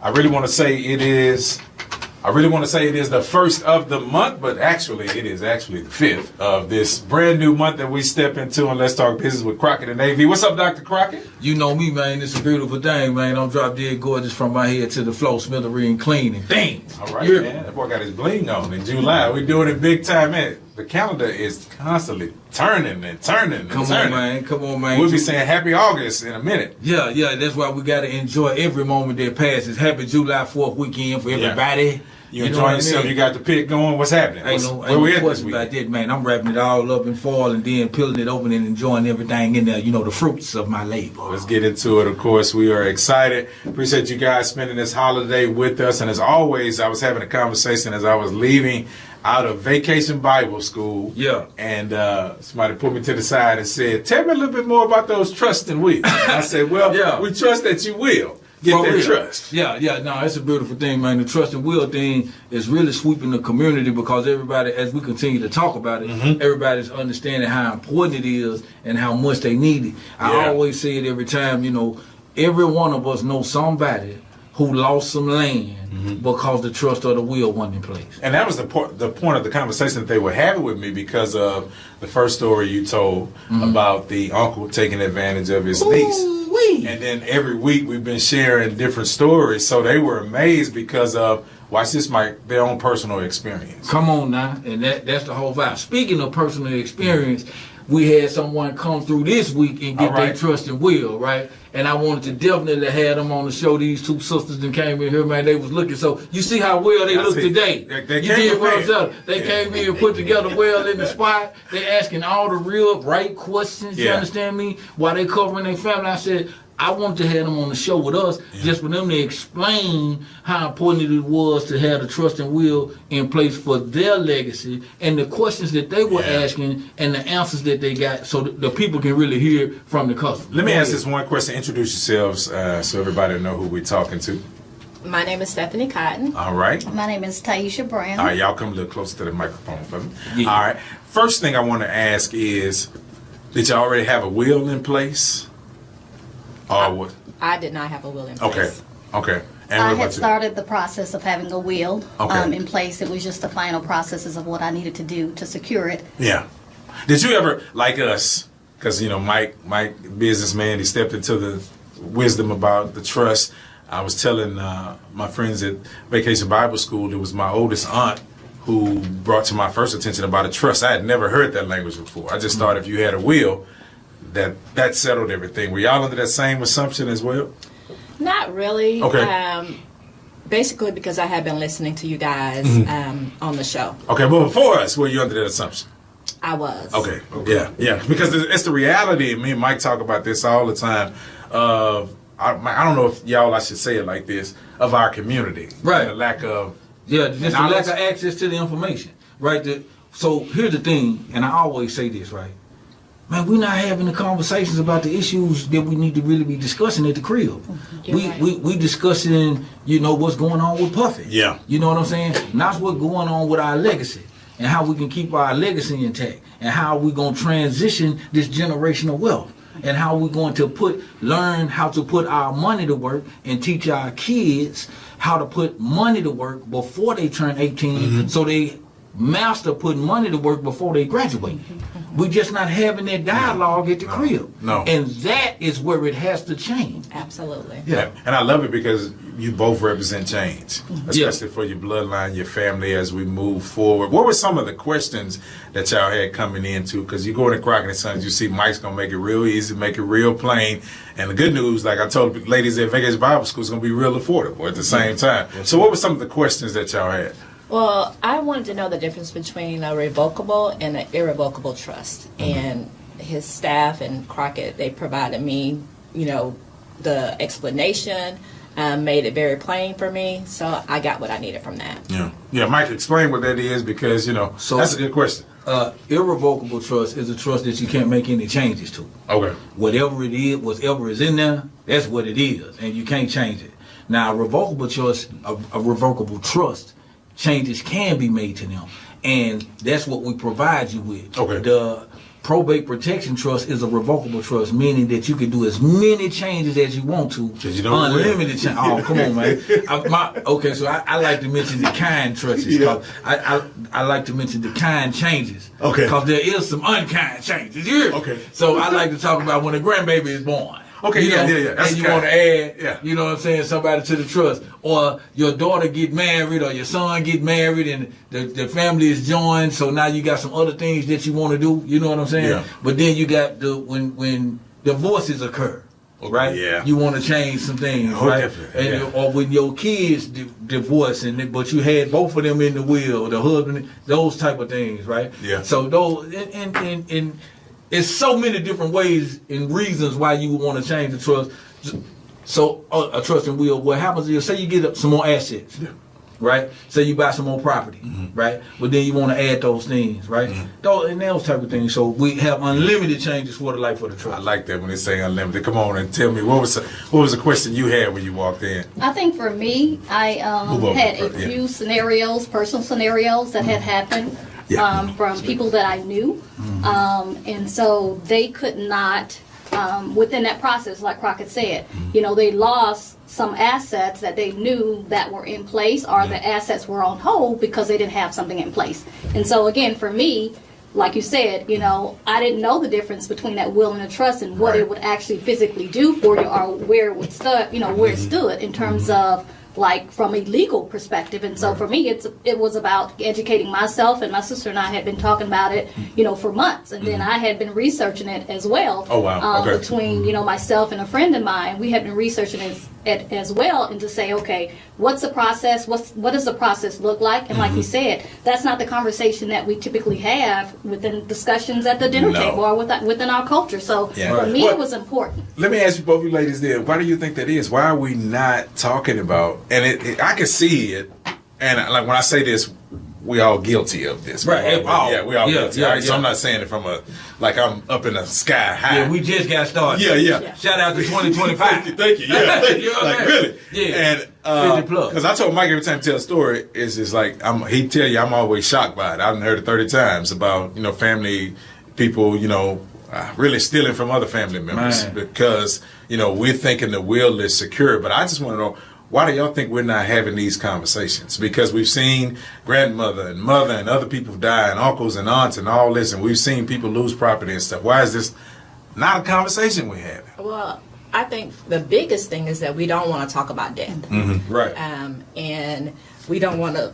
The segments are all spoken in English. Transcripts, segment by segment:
I really want to say it is the first of the month, but actually it is actually the 5th of this brand new month that we step into on Let's Talk Business with Crockett and AV. What's up, Dr. Crockett? You know me, man. It's a beautiful thing, man. I'm drop dead gorgeous from my head to the floor, smithereen clean and bang. All right, man. That boy got his bling on in July. We're doing it big time, man. The calendar is constantly turning and turning and Come turning. Come on, man. We'll be saying Happy August in a minute. Yeah. That's why we got to enjoy every moment that passes. Happy July 4th weekend for everybody. Yeah. You enjoying yourself? You got the pick going? What's happening? Where we at this week? About that, man. I'm wrapping it all up in foil and then peeling it open and enjoying everything in there. You know, the fruits of my labor. Let's get into it. Of course, we are excited. Appreciate you guys spending this holiday with us. And as always, I was having a conversation as I was leaving out of Vacation Bible School. Yeah. And somebody put me to the side and said, "Tell me a little bit more about those trust and will." I said, "Well, yeah. We trust that you will get that trust." Yeah. No, it's a beautiful thing, man. The trust and will thing is really sweeping the community because everybody, as we continue to talk about it, everybody's understanding how important it is and how much they need it. I always say it every time, you know, every one of us knows somebody who lost some land because the trust of the will wasn't in place. And that was the point of the conversation that they were having with me because of the first story you told about the uncle taking advantage of his niece. And then every week we've been sharing different stories. So they were amazed because of, watch this, Mike, their own personal experience. Come on now. And that's the whole vibe. Speaking of personal experience, we had someone come through this week and get their trust and will, right? And I wanted to definitely have them on the show. These two sisters that came in here, man, they was looking. So you see how well they look today. They came in and put together well in the spot. They asking all the real right questions, you understand me? While they covering their family, I said, I wanted to have them on the show with us just for them to explain how important it was to have the trust and will in place for their legacy and the questions that they were asking and the answers that they got so the people can really hear from the customer. Let me ask this one question. Introduce yourselves so everybody know who we're talking to. My name is Stephanie Cotton. All right. My name is Taisha Brown. All right, y'all come a little closer to the microphone for me. Yeah. All right. First thing I want to ask is, did you already have a will in place? Or what? I did not have a will in place. Okay. And I had started the process of having a will in place. It was just the final processes of what I needed to do to secure it. Yeah. Did you ever, like us, because, you know, Mike, businessman, he stepped into the wisdom about the trust. I was telling my friends at Vacation Bible School, it was my oldest aunt who brought to my first attention about a trust. I had never heard that language before. I just thought if you had a will, that settled everything. Were y'all under that same assumption as well? Not really. Okay. Basically because I had been listening to you guys on the show. Okay, but before us, were you under that assumption? I was. Okay. Yeah. Because it's the reality, and me and Mike talk about this all the time, of, I don't know if I should say it like this, of our community. Right. The lack of... Yeah, just the lack of access to the information. Right? So here's the thing, and I always say this, right? Man, we're not having the conversations about the issues that we need to really be discussing at the crib. We discussing, you know, what's going on with Puffy. Yeah. You know what I'm saying? Not what's going on with our legacy and how we can keep our legacy intact and how we're going to transition this generational wealth and how we're going to learn how to put our money to work and teach our kids how to put money to work before they turn 18 so they master putting money to work before they graduate. We're just not having that dialogue at the crib. No. And that is where it has to change. Absolutely. Yeah. And I love it because you both represent change, especially for your bloodline, your family as we move forward. What were some of the questions that y'all had coming into? Because you go into Crockett & Sons, you see Mike's going to make it real easy, make it real plain. And the good news, like I told the ladies at Vacation Bible School, is going to be real affordable at the same time. So what were some of the questions that y'all had? Well, I wanted to know the difference between a revocable and an irrevocable trust. And his staff and Crockett, they provided me, you know, the explanation, made it very plain for me. So I got what I needed from that. Yeah, Mike, explain what that is because, you know, that's a good question. Irrevocable trust is a trust that you can't make any changes to. Okay. Whatever it is, whatever is in there, that's what it is, and you can't change it. Now, a revocable trust, changes can be made to them, and that's what we provide you with. Okay. The probate protection trust is a revocable trust, meaning that you can do as many changes as you want to. Because you don't unlimited change. Oh, come on, man. So I like to mention the kind trusts. Yeah. I like to mention the kind changes. Okay. Because there is some unkind changes. You hear me? Okay. So I like to talk about when a grandbaby is born. Okay, You know, yeah. That's and you kind. want to add, Yeah. you know what I'm saying, somebody to the trust. Or your daughter get married or your son get married and the family is joined. So now you got some other things that you want to do. You know what I'm saying? Yeah. But then you got when divorces occur, right? Yeah. You want to change some things, Oh, right? definitely, And, yeah. or when your kids divorce, but you had both of them in the will, the husband, those type of things, right? Yeah. So those and it's so many different ways and reasons why you would want to change the trust. So a trust and will, what happens is, say you get some more assets, right? Say you buy some more property, right? But then you want to add those things, right? And those type of things. So we have unlimited changes for the life of the I trust. like that when they say unlimited. Come on and tell me what was the question you had when you walked in? I think for me, I Move over had a first, yeah. few scenarios, personal scenarios that had happened Yeah. from people that I knew. And so they could not, within that process, like Crockett said, they lost some assets that they knew that were in place, or the assets were on hold because they didn't have something in place. And so again, for me, like you said, I didn't know the difference between that will and a trust and what Right. it would actually physically do for you, or where it would where it stood in terms of like from a legal perspective. And so for me, it was about educating myself, and my sister and I had been talking about it, for months. And then I had been researching it as well. Oh, wow. Okay. Between, myself and a friend of mine, we had been researching it as well, and to say, okay, what's the process? What does the process look like? And like you said, that's not the conversation that we typically have within discussions at the dinner No. table or within our culture. So Yeah. for me, Well, it was important. Let me ask you both you ladies there. Why do you think that is? Why are we not talking about? And I can see it. And like when I say this, we all guilty of this. Right. We all guilty. Yeah, All right, so yeah. I'm not saying it from I'm up in the sky high. Yeah, we just got started. Yeah. Shout out to 2025. Thank you. Yeah. You know what like I mean? really. Yeah. And 50 plus. because I told Mike every time he tell a story, it's just like he tell you I'm always shocked by it. I've heard it 30 times about family people really stealing from other family members. Man. Because we're thinking the will is secure. But I just want to know, why do y'all think we're not having these conversations? Because we've seen grandmother and mother and other people die, and uncles and aunts and all this, and we've seen people lose property and stuff. Why is this not a conversation we're having? Well, I think the biggest thing is that we don't want to talk about death. Right. And we don't want to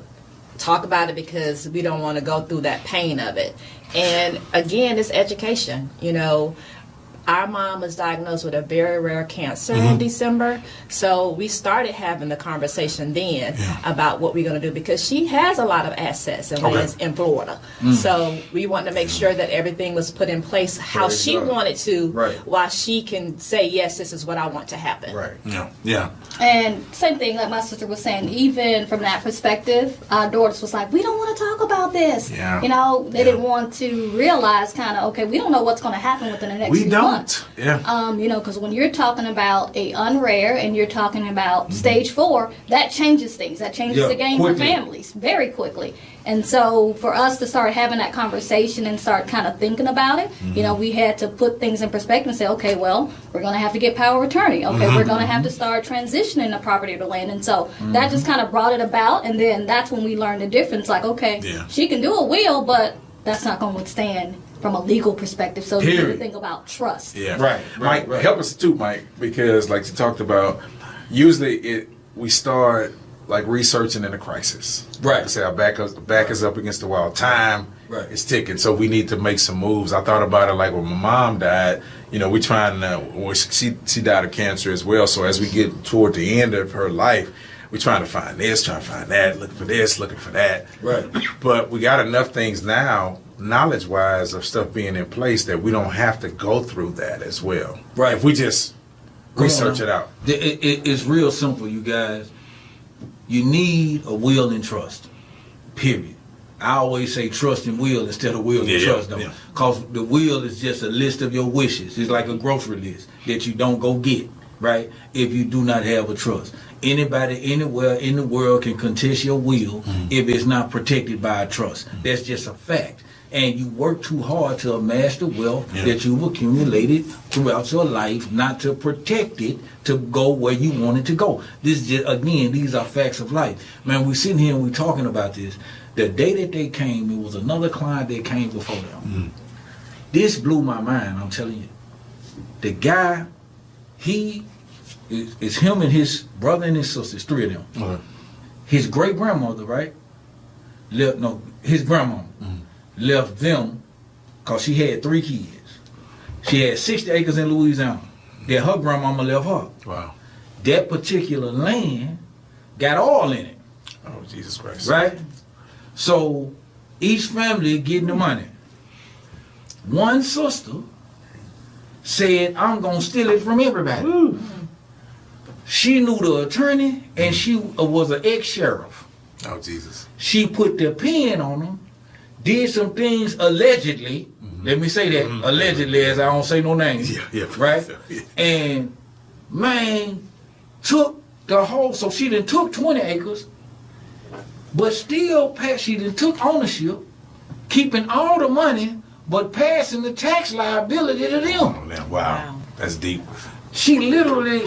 talk about it because we don't want to go through that pain of it. And again, it's education. Our mom was diagnosed with a very rare cancer in December, so we started having the conversation then about what we're going to do, because she has a lot of assets and lands in Florida. So we wanted to make sure that everything was put in place how Praise she God. wanted to, Right. while she can say, yes, this is what I want to happen. Right. Yeah. And same thing, like my sister was saying, even from that perspective, our daughters was like, we don't want to talk about this. Yeah. They didn't want to realize okay, we don't know what's going to happen within the next We few don't. months. Yeah. Because when you're talking about a unrare and you're talking about stage 4, that changes things. That changes Yeah, the game quickly. for families very quickly. And so for us to start having that conversation and start kind of thinking about it, we had to put things in perspective and say, okay, well, we're going to have to get power of attorney. Okay, we're going to have to start transitioning the property to land. And so that just kind of brought it about. And then that's when we learned the difference. Like, okay, she can do a will, but that's not going to withstand from a legal perspective. So you need to Period. think about trust. Yeah. Right, Mike, right. help us too, Mike, because like you talked about, usually we start like researching in a crisis. Right. I say our back is up against the wall. Time Right. is ticking, so we need to make some moves. I thought about it like when my mom died. We trying to. Well, she died of cancer as well. So as we get toward the end of her life, we're trying to find this, trying to find that, looking for this, looking for that. Right. But we got enough things now, knowledge-wise, of stuff being in place that we don't have to go through that as well. Right. If we just research Come it on. out. It's real simple, you guys. You need a will and trust. Period. I always say trust and will instead of will and trust, though. Yeah. Because the will is just a list of your wishes. It's like a grocery list that you don't go get, right? If you do not have a trust. Anybody, anywhere in the world can contest your will if it's not protected by a trust. That's just a fact. and you work too hard to amass the wealth that you've accumulated throughout your life, not to protect it to go where you want it to go. This just, again, these are facts of life. Man, we sitting here and we talking about this. The day that they came, it was another client that came before them. This blew my mind, I'm telling you. The guy, it's him and his brother and his sisters, 3 of them. Okay. His great grandmother, right? His grandmama left them because she had 3 kids. She had 60 acres in Louisiana that her grandmama left her. Wow. That particular land got oil in it, Oh, Jesus Christ. right? So each family getting the money. One sister said, I'm going to steal it from everybody. She knew the attorney, and she was an ex-sheriff. Oh, Jesus. She put the pen on him, did some things allegedly. Let me say that, allegedly, as I don't say no names. Yeah. Right? Yeah. And, man, took the whole, so she done took 20 acres, but still, she done took ownership, keeping all the money, but passing the tax liability to them. Oh, man. Wow. That's deep. She literally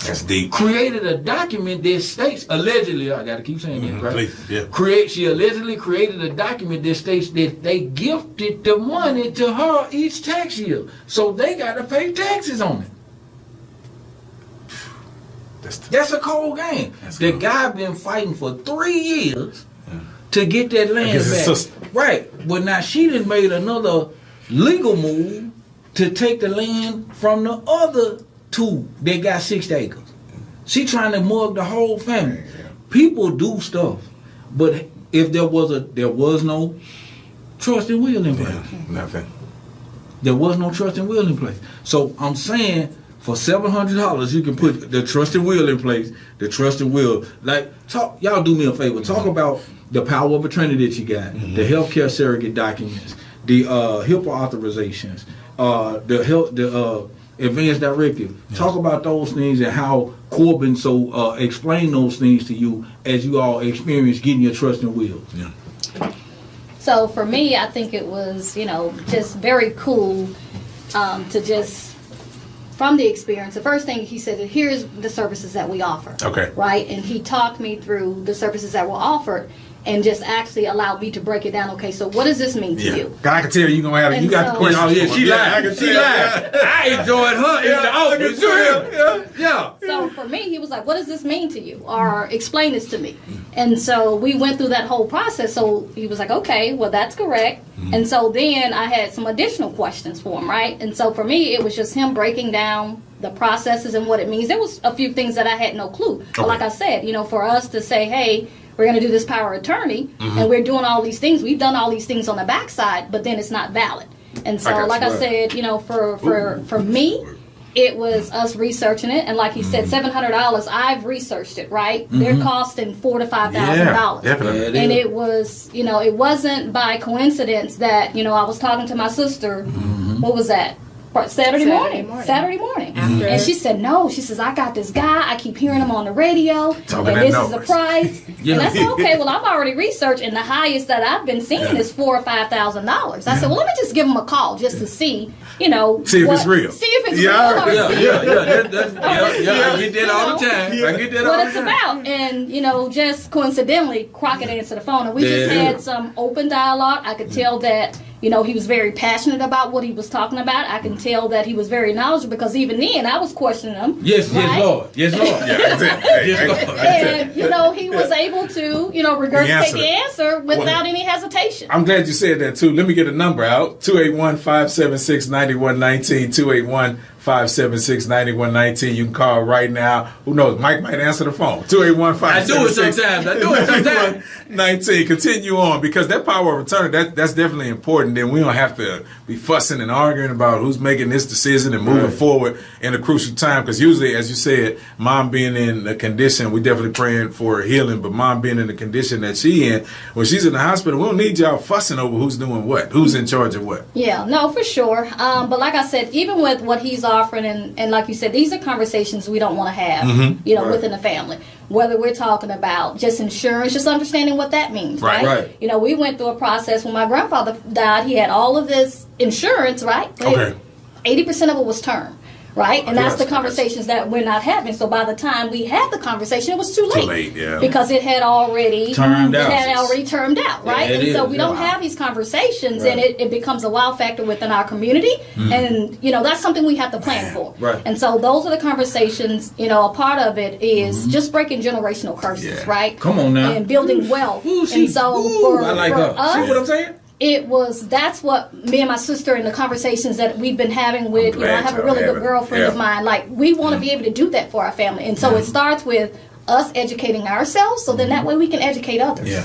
That's deep. created a document that states, allegedly, I gotta keep saying that, right? Please, yeah. She allegedly created a document that states that they gifted the money to her each tax year. So they gotta pay taxes on it. That's a cold game. The guy been fighting for 3 years to get that land Against his back. sister. Right. But now she done made another legal move to take the land from the other 2 that got 60 acres. She trying to mug the whole family. People do stuff, but if there was no trust and will in place. Nothing. There was no trust and will in place. So I'm saying for $700 you can put the trust and will in place. The trust and will, y'all do me a favor. Talk about the power of attorney that you got, the healthcare surrogate documents, the HIPAA authorizations, the advanced directive. Talk about those things and how Corbin explain those things to you as you all experience getting your trust and will. Yeah. So for me, I think it was, just very cool to just, from the experience, the first thing he said, here's the services that we offer. Okay. Right? And he talked me through the services that were offered and just actually allowed me to break it down. Okay, so what does this mean to you? I can tell you gonna have it. And You got the so- question. Oh yeah, she lied. I can She tell. lied. I enjoyed her in the office. Yeah. So for me, he was like, what does this mean to you? Or explain this to me. And so we went through that whole process. So he was like, okay, well, that's correct. And so then I had some additional questions for him, right? And so for me, it was just him breaking down the processes and what it means. There was a few things that I had no clue. But like I said, for us to say, hey, we're going to do this power of attorney, and we're doing all these things. We've done all these things on the backside, but then it's not valid. And so, like I said, for me, it was us researching it, and like he said, $700. I've researched it, right? They're costing $4,000 to $5,000. Definitely. Yeah, And it was, it wasn't by coincidence that, I was talking to my sister. What was that? Saturday morning. After- And she said, no. She says, I got this guy. I keep hearing him on the radio. Talking And that this is noise. the price. And I said, okay, well, I've already researched. And the highest that I've been seeing is $4,000 or $5,000. I said, well, let me just give him a call just to see, See if it's real. See if it's Yeah, real. Or see I get that all the time. I get that all what the it's time. about. And, just coincidentally, Crockett answered the phone. And we just Yeah. had some open dialogue. I could tell that, he was very passionate about what he was talking about. I can tell that he was very knowledgeable because even then I was questioning him. Yes, right? Lord. Yes, Lord. Yeah, that's it. Hey, Yes, hey, Lord. that's it. And, he was able to, regurgitate answered the it. answer without any hesitation. I'm glad you said that too. Let me get a number out. 281-576-9119. 281-576-9119. You can call right now. Who knows? Mike might answer the phone. 281-576-9119. I do it sometimes. 19. Continue on because that power of attorney, that's definitely important. Then we don't have to be fussing and arguing about who's making this decision and moving forward in a crucial time. Because usually, as you said, mom being in the condition, we definitely praying for her healing, but mom being in the condition that she in, when she's in the hospital, we don't need y'all fussing over who's doing what, who's in charge of what. Yeah, no, for sure. But like I said, even with what he's already offering, and like you said, these are conversations we don't want to have, within the family. Whether we're talking about just insurance, just understanding what that means, right? We went through a process when my grandfather died. He had all of this insurance, right? Okay. 80% of it was term. Right? And that's the conversations that we're not having. So by the time we had the conversation, it was too late. Too late, yeah. Because it had already termed out, right? And so we don't have these conversations, and it becomes a wow factor within our community. And, that's something we have to plan for. Right. And so those are the conversations, a part of it is just breaking generational curses, right? Come on now. And building wealth. I like her. Us, see what I'm saying? That's what me and my sister in the conversations that we've been having with, I have a really good girlfriend of mine. Like, we want to be able to do that for our family. And so it starts with us educating ourselves, so then that way we can educate others. Yeah,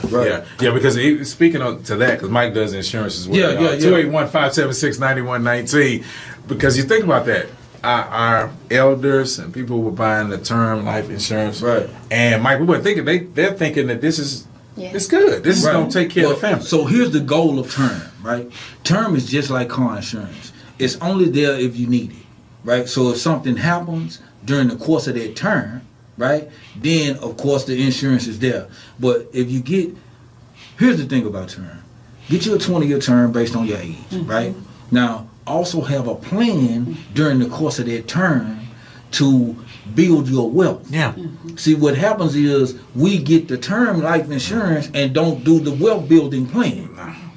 because speaking to that, because Mike does insurance as well. 281-576-9119. Because you think about that. Our elders and people were buying the term life insurance. Right. And Mike, we were thinking, they're thinking that this is it's good. This is going to take care of the family. So here's the goal of term, right? Term is just like car insurance. It's only there if you need it, right? So if something happens during the course of that term, right, then of course the insurance is there. But if you here's the thing about term. Get you a 20-year term based on your age, right? Now, also have a plan during the course of that term to build your wealth. Yeah. See, what happens is we get the term life insurance and don't do the wealth building plan.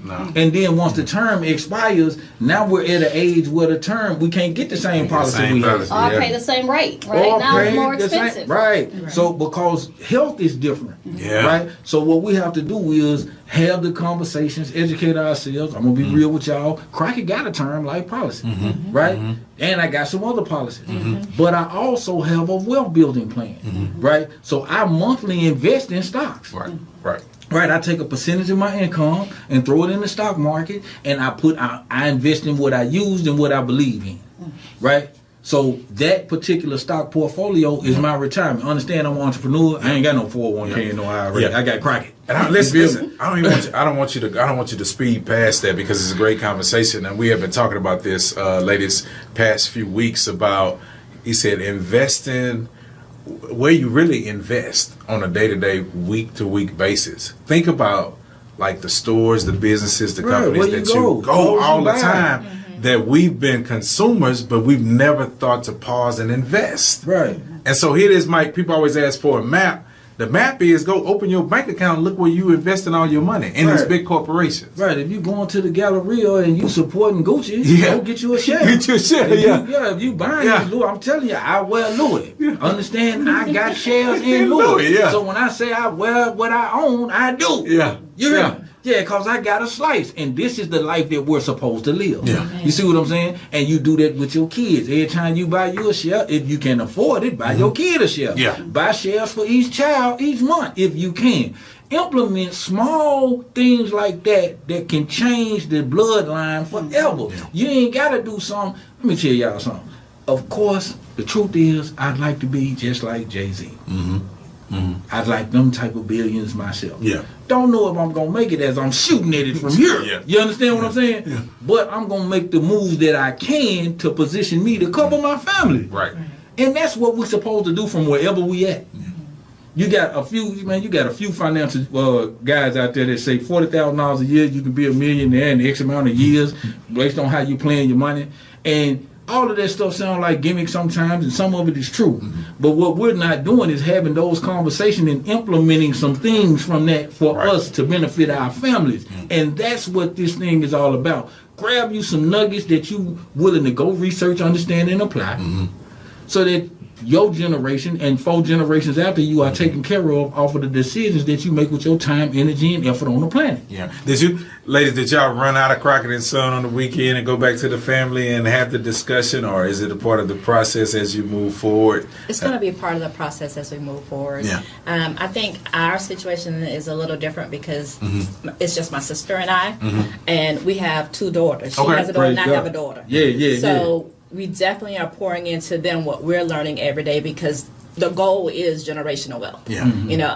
No. And then once the term expires, now we're at an age where the term, we can't get the same policy we have. Or pay the same rate, right? Now it's more expensive. Right. So because health is different. Yeah. Right? So what we have to do is have the conversations, educate ourselves. I'm going to be real with y'all. Crockett got a term life policy. Right? And I got some other policies. But I also have a wealth building plan. Right? So I monthly invest in stocks. Right, I take a percentage of my income and throw it in the stock market, and I invest in what I used and what I believe in, right? So that particular stock portfolio is my retirement. Understand, I'm an entrepreneur. I ain't got no 401k and no IRA. I got Crockett. And listen, I don't want you to speed past that, because it's a great conversation, and we have been talking about this latest past few weeks about. He said investing. Where you really invest on a day-to-day, week-to-week basis. Think about like the stores, the businesses, the companies that you go all the time, that we've been consumers, but we've never thought to pause and invest. Right. And so here it is, Mike. People always ask for a map. The map is go open your bank account and look where you investing all your money in these big corporations. Right. If you going to the Galleria and you supporting Gucci, go get you a share. Get you a share, if you buying these Louis, I'm telling you, I wear Louis. Understand? I got shares in Louis. So when I say I wear what I own, I do. You hear me? Yeah, because I got a slice. And this is the life that we're supposed to live. You see what I'm saying? And you do that with your kids. Every time you buy you a share, if you can afford it, buy your kid a share. Buy shares for each child each month if you can. Implement small things like that can change the bloodline forever. You ain't got to do something. Let me tell y'all something. Of course, the truth is, I'd like to be just like Jay-Z. I'd like them type of billions myself. Don't know if I'm going to make it as I'm shooting at it from here. You understand what I'm saying? But I'm going to make the moves that I can to position me to cover my family. Right. And that's what we're supposed to do from wherever we at. You got a few financial guys out there that say $40,000 a year, you can be a millionaire in X amount of years based on how you plan your money. And all of that stuff sounds like gimmicks sometimes, and some of it is true. But what we're not doing is having those conversations and implementing some things from that for us to benefit our families. And that's what this thing is all about. Grab you some nuggets that you willing to go research, understand, and apply, so that your generation and 4 generations after you are taken care of off of the decisions that you make with your time, energy, and effort on the planet. Did y'all run out of Crockett and Son on the weekend and go back to the family and have the discussion, or is it a part of the process as you move forward? It's going to be a part of the process as we move forward. I think our situation is a little different because it's just my sister and I, and we have 2 daughters. She has a daughter and I have a daughter. So we definitely are pouring into them what we're learning every day, because the goal is generational wealth.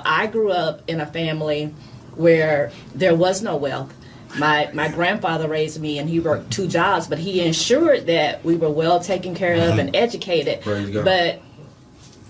I grew up in a family where there was no wealth. My grandfather raised me, and he worked 2 jobs, but he ensured that we were well taken care of and educated. Praise God. But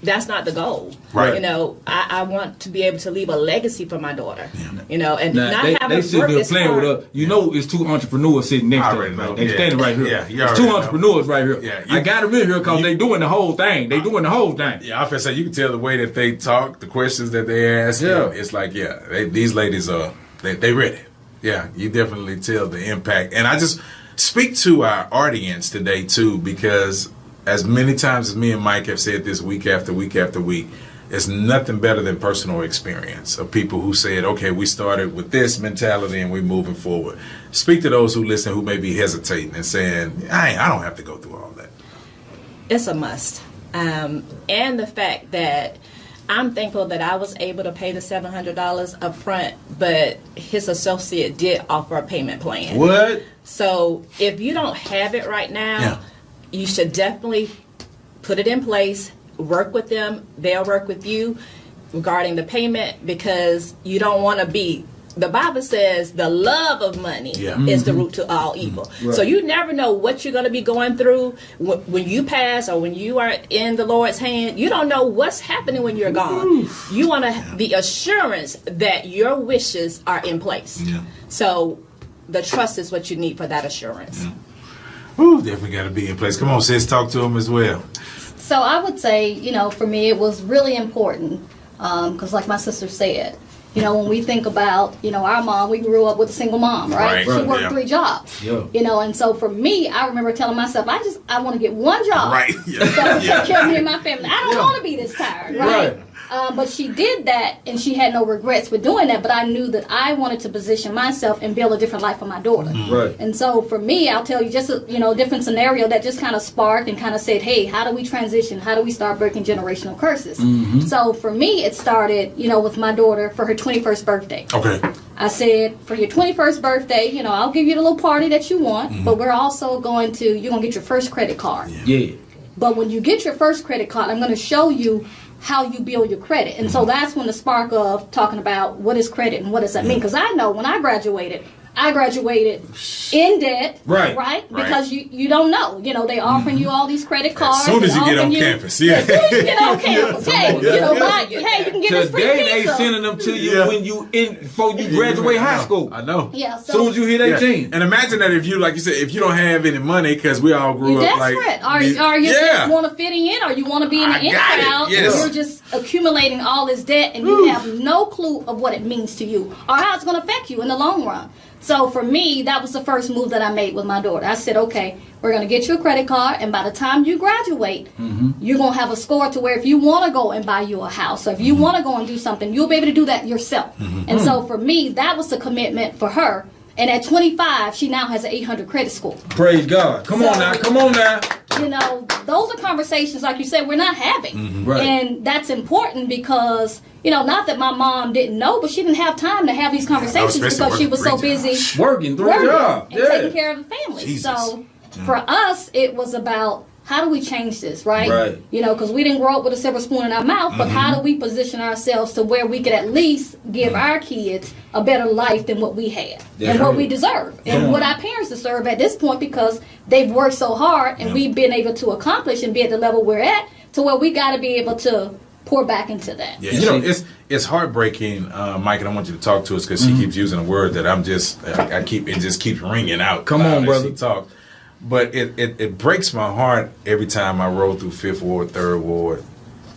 that's not the goal. Right. You know, I want to be able to leave a legacy for my daughter. You know, and Now, not have they her sitting work there this playing hard. with us. You know, it's 2 entrepreneurs sitting next I to already us. know. Right? They Yeah. standing right here. Yeah, you It's already 2 know. entrepreneurs right here. Yeah, I got them in here because they doing the whole thing. They doing the whole thing. Yeah, I feel say you can tell the way that they talk, the questions that they ask. Yeah. It's like, these ladies are they ready. Yeah, you definitely tell the impact. And I just speak to our audience today too, because as many times as me and Mike have said this week after week after week, it's nothing better than personal experience of people who said, okay, we started with this mentality and we're moving forward. Speak to those who listen who may be hesitating and saying, I don't have to go through all that. It's a must. And the fact that I'm thankful that I was able to pay the $700 up front, but his associate did offer a payment plan. What? So if you don't have it right now, Yeah. you should definitely put it in place, work with them. They'll work with you regarding the payment, because you don't want to be, the Bible says the love of money is the root to all evil. Right. So you never know what you're going to be going through when you pass, or when you are in the Lord's hand. You don't know what's happening when you're gone. You want the assurance that your wishes are in place. Yeah. So the trust is what you need for that assurance. Ooh, definitely got to be in place. Come on, sis, talk to them as well. So I would say, you know, for me, it was really important because, like my sister said, you know, when we think about, you know, our mom, we grew up with a single mom, right? Right, She worked yeah. 3 jobs. Yeah. You know, and so for me, I remember telling myself, I want to get 1 job. Right. So to take care of me and my family. I don't Yeah. want to be this tired, right? Right. But she did that, and she had no regrets with doing that. But I knew that I wanted to position myself and build a different life for my daughter. Right. And so for me, I'll tell you just a different scenario that just kind of sparked and kind of said, hey, how do we transition? How do we start breaking generational curses? So for me, it started, you know, with my daughter for her 21st birthday. Okay. I said, for your 21st birthday, you know, I'll give you the little party that you want, but we're also you're going to get your first credit card. Yeah. But when you get your first credit card, I'm going to show you how you build your credit. And so that's when the spark of talking about what is credit and what does that mean. Because I know when I graduated in debt, Right. Because you don't know. You know, they offering you all these credit cards. As soon as and you get on offering campus, yeah. As soon as you get on campus, hey, you know, hey, you can get this free Today they pizza. sending them to you Yeah. when you before you graduate high school. I know. Yeah, As soon as you hit 18. And imagine that if you, like you said, if you don't have any money, because we all grew You're up like. desperate. Or you just want to fit in, or you want to be in the I in got it. crowd, Yes. and you're just accumulating all this debt, and you have no clue of what it means to you or how it's going to affect you in the long run. So for me, that was the first move that I made with my daughter. I said, okay, we're going to get you a credit card, and by the time you graduate, you're going to have a score to where if you want to go and buy you a house, or if you want to go and do something, you'll be able to do that yourself. And so for me, that was the commitment for her. And at 25, she now has an 800 credit score. Praise God. Come on now. You know, those are conversations, like you said, we're not having. Right. And that's important because, you know, not that my mom didn't know, but she didn't have time to have these conversations especially because she was so working 3 busy jobs. Working 3 working jobs. and taking care of the family. Jesus. So for us, it was about how do we change this, right? Right. You know, because we didn't grow up with a silver spoon in our mouth, but how do we position ourselves to where we could at least give our kids a better life than what we had and what we deserve and what our parents deserve at this point, because they've worked so hard and we've been able to accomplish and be at the level we're at, to where we got to be able to pour back into that. Yeah, you know, it's heartbreaking, Mike, and I want you to talk to us because she keeps using a word that it just keeps ringing out. Come on, as brother. She talks. But it breaks my heart every time I roll through 5th Ward, 3rd Ward,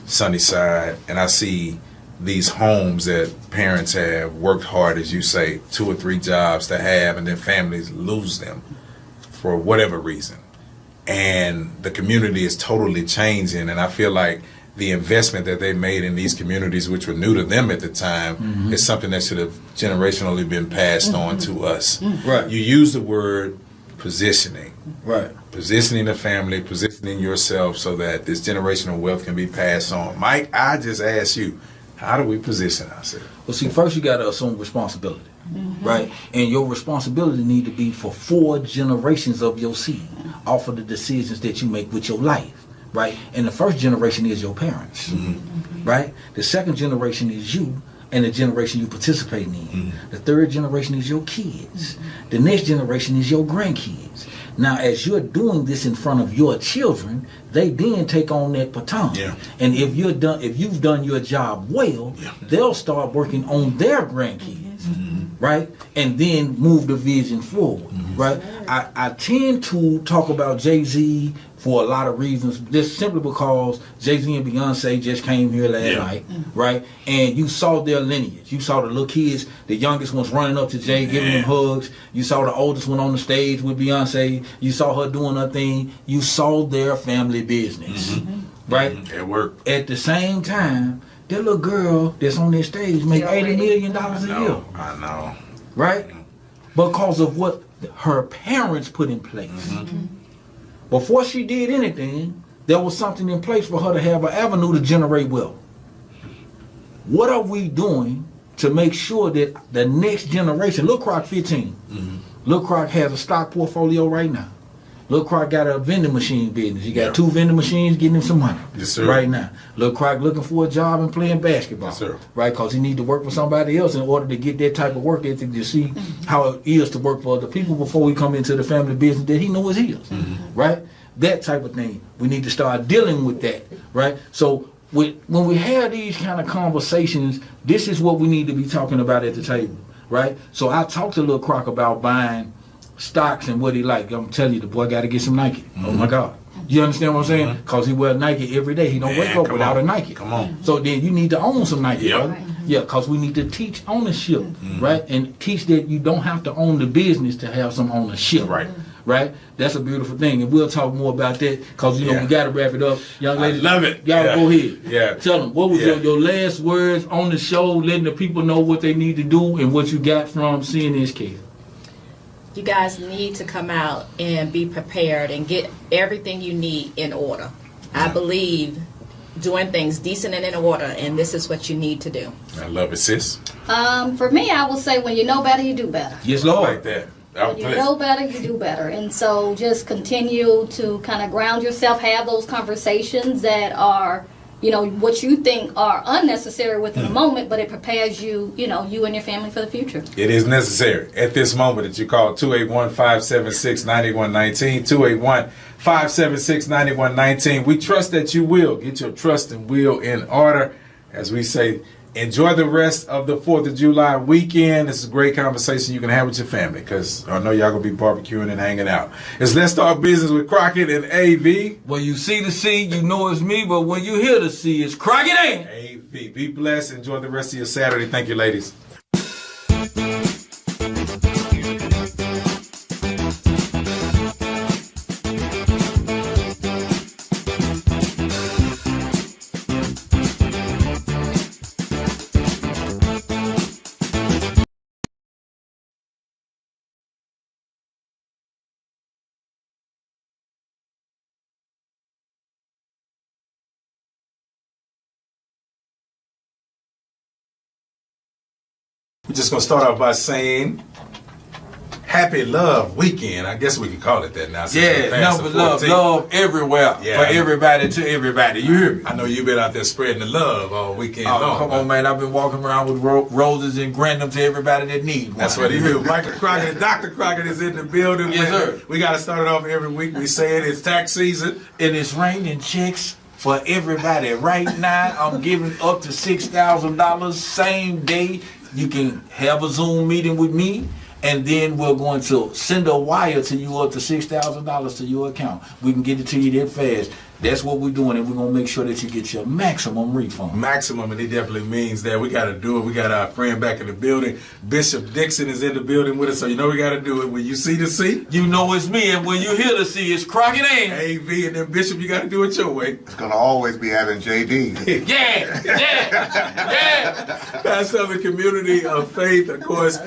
Sunnyside, and I see these homes that parents have worked hard, as you say, 2 or 3 jobs to have, and then families lose them for whatever reason. And the community is totally changing, and I feel like the investment that they made in these communities, which were new to them at the time, is something that should have generationally been passed on to us. Right. You use the word positioning. Right. Positioning the family, positioning yourself so that this generational wealth can be passed on. Mike, I just asked you, how do we position ourselves? Well, see, first you got to assume responsibility, right? And your responsibility need to be for 4 generations of your seed off of the decisions that you make with your life, right? And the first generation is your parents, right? The second generation is you, and the generation you participating in. The third generation is your kids. The next generation is your grandkids. Now, as you're doing this in front of your children, they then take on that baton. Yeah. And if you've done your job well, they'll start working on their grandkids, right? And then move the vision forward, right? I tend to talk about Jay-Z for a lot of reasons, just simply because Jay-Z and Beyonce just came here last night, right? And you saw their lineage. You saw the little kids, the youngest ones running up to Jay, giving him hugs. You saw the oldest one on the stage with Beyonce. You saw her doing her thing. You saw their family business, right? At work. At the same time, that little girl that's on that stage make $80 million a year, I know. right? Because of what her parents put in place. Before she did anything, there was something in place for her to have an avenue to generate wealth. What are we doing to make sure that the next generation, Lil Croc 15, Lil Croc has a stock portfolio right now. Lil Croc got a vending machine business. He got 2 vending machines getting him some money right now. Lil Croc looking for a job and playing basketball, right? Because he need to work for somebody else in order to get that type of work ethic to see how it is to work for other people before we come into the family business that he knows is his, right? That type of thing. We need to start dealing with that, right? So when we have these kind of conversations, this is what we need to be talking about at the table, right? So I talked to Lil Croc about buying stocks and what he like. I'm telling you, the boy got to get some Nike. Oh my God. You understand what I'm saying? Because he wears Nike every day. He don't wake up without a Nike. Come on. So then you need to own some Nike, brother. Yeah, because we need to teach ownership, right? And teach that you don't have to own the business to have some ownership. Right? That's a beautiful thing. And we'll talk more about that because, you know, we got to wrap it up. Young ladies, I love it. Y'all go ahead. Yeah. Tell them, what was your last words on the show, letting the people know what they need to do and what you got from CNSK? You guys need to come out and be prepared and get everything you need in order. I believe doing things decent and in order, and this is what you need to do. I love it, sis. For me, I will say when you know better, you do better. Yes, Lord. Like that. When you know better, you do better. And so just continue to kind of ground yourself, have those conversations that are, you know, what you think are unnecessary within the moment, but it prepares you, you know, you and your family for the future. It is necessary at this moment that you call 281-576-9119, 281-576-9119. We trust that you will get your trust and will in order. As we say, enjoy the rest of the 4th of July weekend. This is a great conversation you can have with your family because I know y'all going to be barbecuing and hanging out. It's Let's Start Business with Crockett and AV. When you see the C, you know it's me, but when you hear the C, it's Crockett and AV. Be blessed. Enjoy the rest of your Saturday. Thank you, ladies. We're just going to start off by saying Happy Love Weekend. I guess we can call it that now. Number love everywhere for everybody to everybody. You hear me? I know you've been out there spreading the love all weekend long. Come on, man. I've been walking around with roses and granting them to everybody that needs one. That's what he do. Michael Crockett and Dr. Crockett is in the building. Yes, sir. We got to start it off every week. We say it's tax season. And it's raining checks for everybody. Right now, I'm giving up to $6,000 same day. You can have a Zoom meeting with me, and then we're going to send a wire to you up to $6,000 to your account. We can get it to you that fast. That's what we're doing, and we're going to make sure that you get your maximum refund. Maximum, and it definitely means that we got to do it. We got our friend back in the building. Bishop Dixon is in the building with us, so you know we got to do it. When you see the C, you know it's me, and when you hear the C, it's Crockett and AV, and then Bishop, you got to do it your way. It's going to always be having JD. Yeah. Pastor of the Community of Faith, of course,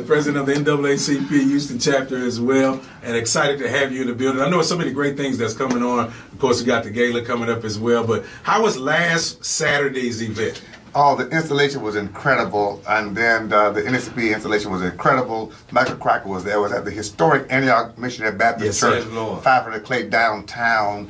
president of the NAACP Houston chapter as well, and excited to have you in the building. I know so many great things that's coming on. Of course, we got the gala coming up as well. But how was last Saturday's event? Oh, the installation was incredible, and then the NSP installation was incredible. Michael Crocker was there. Was at the historic Antioch Missionary Baptist Yes, Church, yes, Lord. 500 Clay downtown,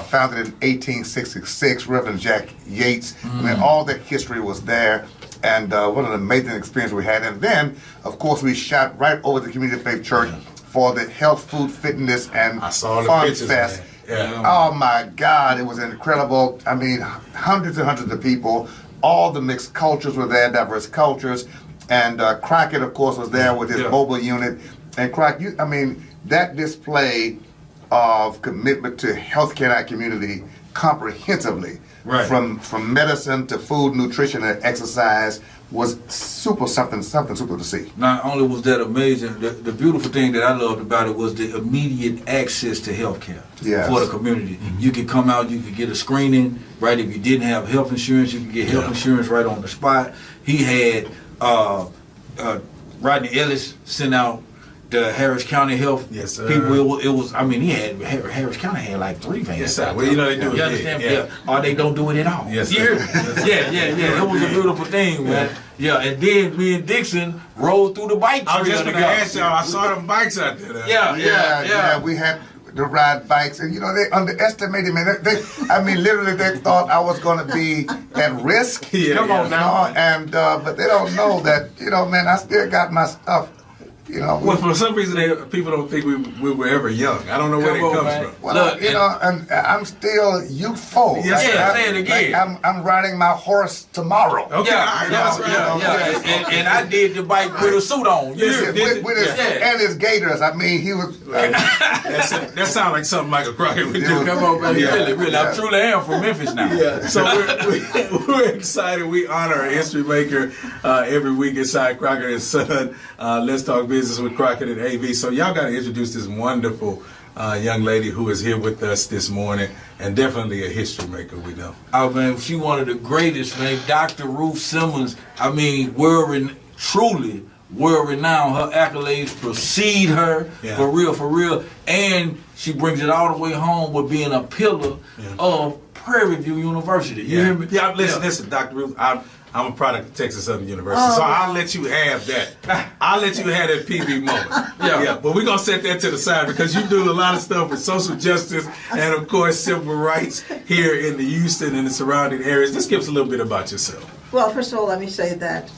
founded in 1866. Reverend Jack Yates. I mean, all that history was there, and one of the amazing experiences we had. And then, of course, we shot right over the Community Faith Church for the Health, Food, Fitness, and I saw the Fun pictures, Fest. man. Yeah. Oh my God, it was incredible. I mean, hundreds and hundreds of people. All the mixed cultures were there, diverse cultures. And Crockett, of course, was there with his mobile unit. And Crockett, I mean, that display of commitment to healthcare in our community comprehensively, Right. from medicine to food, nutrition, and exercise, was something super to see. Not only was that amazing, the beautiful thing that I loved about it was the immediate access to health care Yes. for the community. You could come out, you could get a screening, right? If you didn't have health insurance, you could get health insurance right on the spot. He had Rodney Ellis sent out the Harris County Health Yes, sir. people. It was, I mean, Harris County had like 3 vans. Yes, sir. out Well, there. you know they do it You big, understand? yeah. Or they don't do it at all. Yes, You sir. hear me? Yeah. It was a beautiful thing, man. Yeah, and then me and Dixon rode through the bike trail I was just going to together. ask y'all, I saw them bikes out there. Yeah. We had to ride bikes, and they underestimated me. I mean, literally, they thought I was going to be at risk. Yeah, Come on now. And but they don't know that, man, I still got my stuff. Well, for some reason, people don't think we were ever young. I don't know where Come it on, comes man. from. Well, Look, and I'm still youthful. Yes, sir. Yeah, say it again. Like I'm riding my horse tomorrow. Okay, all right, that's right. And I did the bike with a suit on. You hear Listen, me? with his and his gaiters. I mean, he was. That sounds like something Michael Crockett would do. Come on, man. Yeah. Really. I truly am from Memphis now. Yeah, so we're excited. We honor a history maker every week inside Crockett and Son. Let's Talk Business with Crockett and AV. So y'all got to introduce this wonderful young lady who is here with us this morning, and definitely a history maker, we know. Oh man, she one of the greatest, man. Dr. Ruth Simmons. I mean, truly world-renowned. Her accolades precede her, Yeah. for real. And she brings it all the way home with being a pillar of Prairie View University. You hear me? Yeah, listen, Dr. Ruth, I'm a product of Texas Southern University, so I'll let you have that. I'll let you have that PV moment. Yeah, but we're going to set that to the side because you do a lot of stuff with social justice and, of course, civil rights here in the Houston and the surrounding areas. Just give us a little bit about yourself. Well, first of all, let me say that,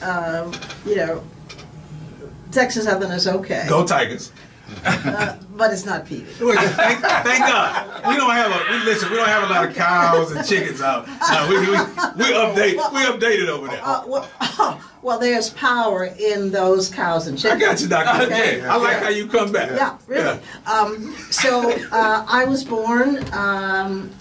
Texas Southern is okay, Go Tigers. but it's not PV. Thank God. We don't have a lot of cows and chickens out. No, we updated over there. Well, there's power in those cows and I chickens. got you, Dr. Okay. I like how you come back. Yeah, really. So I was born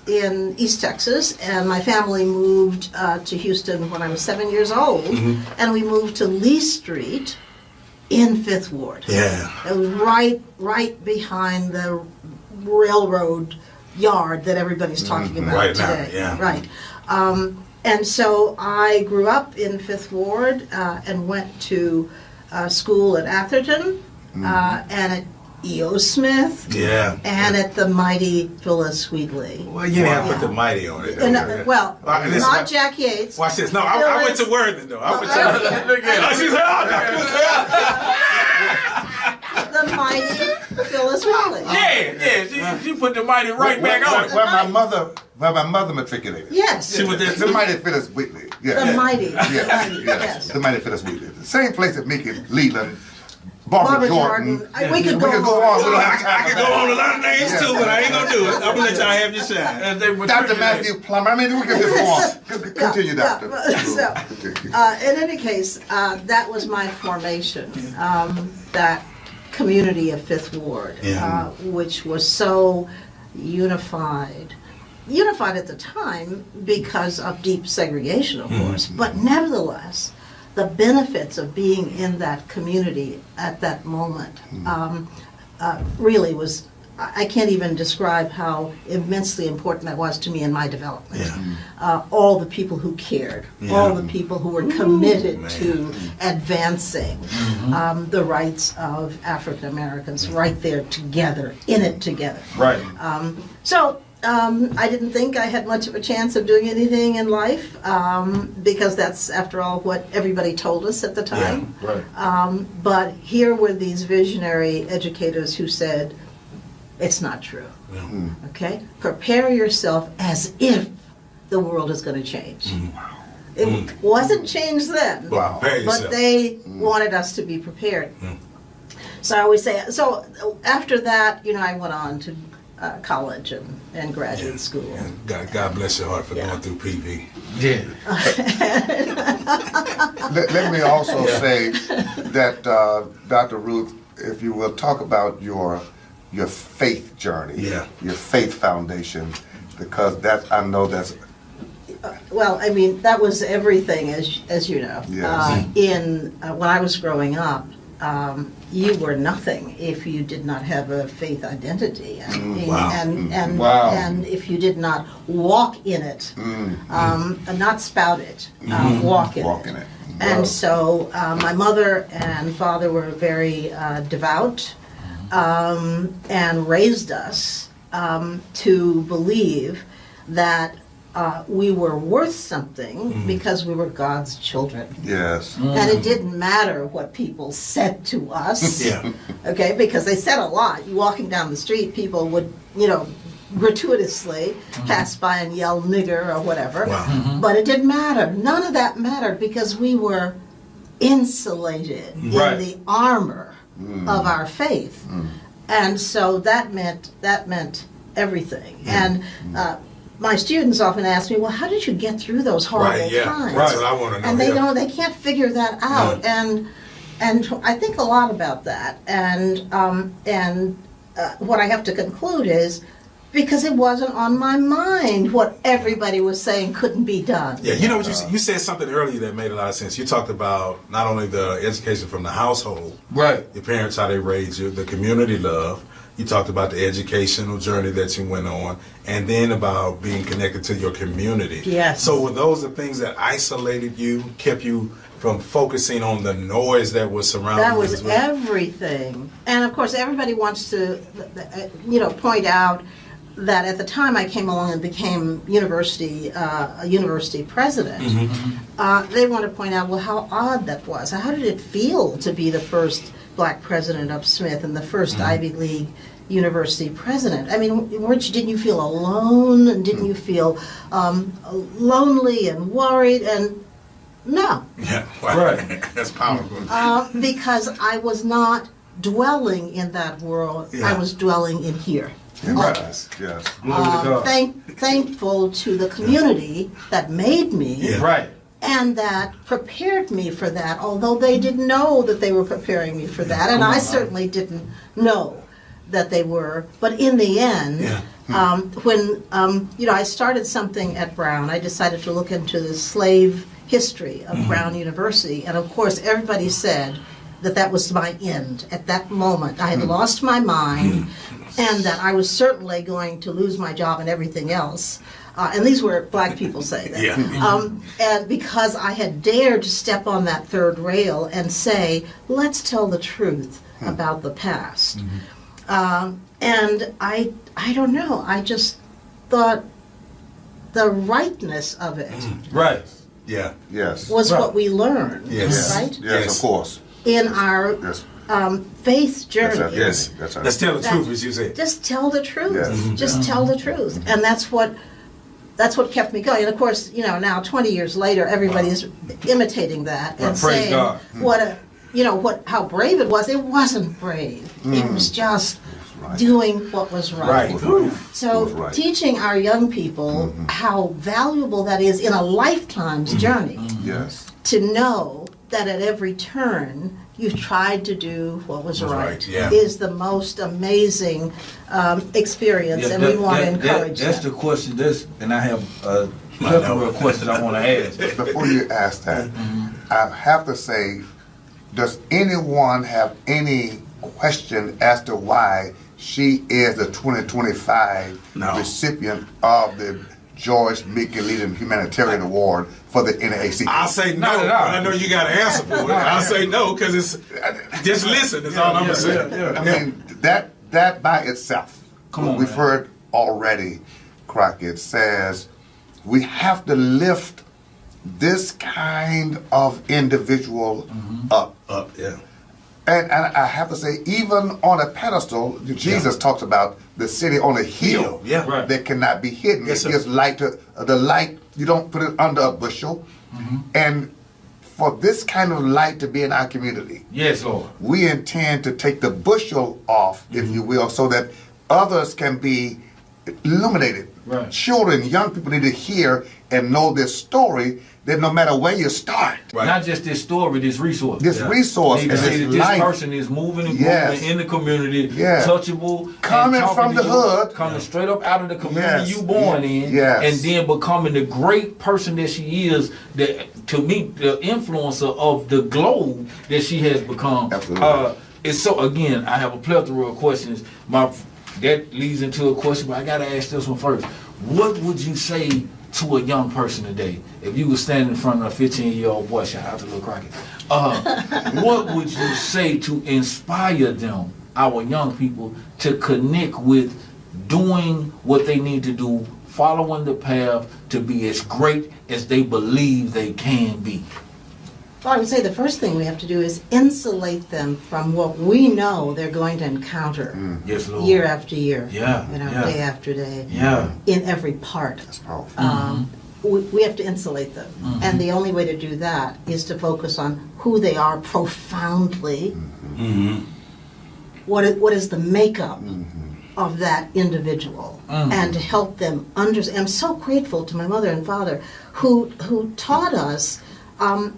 in East Texas, and my family moved to Houston when I was 7 years old, and we moved to Lee Street in Fifth Ward. Yeah. It was right behind the railroad yard that everybody's talking about right now, today. yeah. Right. And so I grew up in Fifth Ward and went to school at Atherton and at E.O. Smith Yeah. and at the mighty Phyllis Wheatley. Well, you didn't put the mighty on it. And, though. well, Listen, not Jack Yates. Watch this. No, I went to Worthing, though. I went to Look at her. She said, The mighty Phyllis Wheatley. Yeah, she put the mighty right back on it. Where my mother matriculated. Yes. She was there. The mighty Phyllis Wheatley. The Yes. mighty. Yes. The mighty Phyllis Wheatley. The same place that Mickey Leland, Barbara Jordan. We could We could go on. We don't have time I for could that. go on a lot of names too, but I ain't gonna do it. I'm gonna let y'all have your shine. And they were Dr. Matthew Plummer. I mean, we could just go on. Continue, Yeah, Doctor. so, Continue. in any case, that was my formation. That community of Fifth Ward, Yeah. which was so unified. Unified at the time because of deep segregation, of course, but nevertheless, the benefits of being in that community at that moment really was, I can't even describe how immensely important that was to me in my development. All the people who cared, all the people who were committed to advancing the rights of African Americans right there together, in it together. Right. So I didn't think I had much of a chance of doing anything in life because that's, after all, what everybody told us at the time. Right. But here were these visionary educators who said, it's not true. Okay? Prepare yourself as if the world is going to change. It wasn't changed then, Wow. but they wanted us to be prepared. So I always say, so after that, I went on to college and graduate school. God bless your heart for going through PV. Yeah. Let me also say that, Dr. Ruth, if you will, talk about your faith journey, your faith foundation, because I know that's. Well, I mean, that was everything, as you know. Yes. When I was growing up, you were nothing if you did not have a faith identity, and if you did not walk in it, not spout it, walk in it. And so my mother and father were very devout and raised us to believe that we were worth something because we were God's children. Yes. And it didn't matter what people said to us. Yeah. Okay, because they said a lot. Walking down the street, people would, gratuitously pass by and yell nigger or whatever. Wow. But it didn't matter. None of that mattered because we were insulated in the armor of our faith. And so that meant everything. And my students often ask me, well, how did you get through those horrible times? That's what I want to know. And they can't figure that out. And I think a lot about that. And what I have to conclude is, because it wasn't on my mind what everybody was saying couldn't be done. Yeah, what you said something earlier that made a lot of sense. You talked about not only the education from the household, Right. your parents, how they raised you, the community love. You talked about the educational journey that you went on, and then about being connected to your community. Yes. So were those the things that isolated you, kept you from focusing on the noise that was surrounding That you was as well? everything. And of course, everybody wants to, point out that at the time I came along and became a university president, they want to point out, well, how odd that was. How did it feel to be the first black president of Smith and the first Ivy League university president? I mean, didn't you feel alone, and didn't you feel lonely and worried? And no. Yeah, Right. That's powerful. Because I was not dwelling in that world. Yeah. I was dwelling in here. Yes. Glory to God. Thankful to the community that made me. Yeah. Right. And that prepared me for that, although they didn't know that they were preparing me for that, and I certainly didn't know that they were. But in the end, when I started something at Brown, I decided to look into the slave history of Brown University, and of course, everybody said that was my end. At that moment, I had lost my mind, and that I was certainly going to lose my job and everything else. And these were black people saying that. Yeah. And because I had dared to step on that third rail and say, let's tell the truth about the past. And I don't know, I just thought the rightness of it Right. Yeah. Yes. was what we learned, Yes. right? Yes, of course. In our Yes. faith journey. Yes. That's right. Let's tell the truth, as you said. Just tell the truth. Yes. Just tell the truth. And that's what kept me going. And of course, now 20 years later, everybody's imitating that and Praise saying God. how brave it was. It wasn't brave. It was just doing what was right. So Was right. teaching our young people how valuable that is in a lifetime's journey, Yes. to know that at every turn you've tried to do what was right, yeah. is the most amazing experience, and we want to encourage That's them. the question. And I have a plethora of questions I want to ask. Before you ask that, I have to say, does anyone have any question as to why she is the 2025 recipient of the George Mickey Leading Humanitarian Award for the NAACP? I'll say no, Not but at all. I know you got an answer for it. I'll say no, because it's, just listen, that's all I'm going to say. I mean, that by itself, Come on, we've man. heard already, Crockett, says we have to lift this kind of individual up. Yeah. And I have to say, even on a pedestal, Jesus talks about the city on a hill Yeah. Right. that cannot be hidden. Yes, It sir. gives light to the light. You don't put it under a bushel. And for this kind of light to be in our community, Yes, Lord. we intend to take the bushel off, if you will, so that others can be illuminated. Right. Children, young people need to hear and know this story, that no matter where you start, Right. Not just this story, this resource. this Yeah. resource Need and to see this that this life person is moving and Yes. grooving in the community, Yeah. touchable, Coming and talking from to the you, hood. coming straight up out of the community Yes. you born in, Yes. and then becoming the great person that she is, that to me the influencer of the globe that she has become. Absolutely. It's so again, I have a plethora of questions. That leads into a question, but I gotta ask this one first. What would you say to a young person today if you were standing in front of a 15-year-old boy? Shout out to Lil Crockett. What would you say to inspire them, our young people, to connect with doing what they need to do, following the path to be as great as they believe they can be? Well, I would say the first thing we have to do is insulate them from what we know they're going to encounter Yes, Lord. year after year, Yeah, yeah. day after day, Yeah. in every part. That's powerful. We have to insulate them. And the only way to do that is to focus on who they are profoundly. What is the makeup of that individual, and to help them understand. I'm so grateful to my mother and father who taught us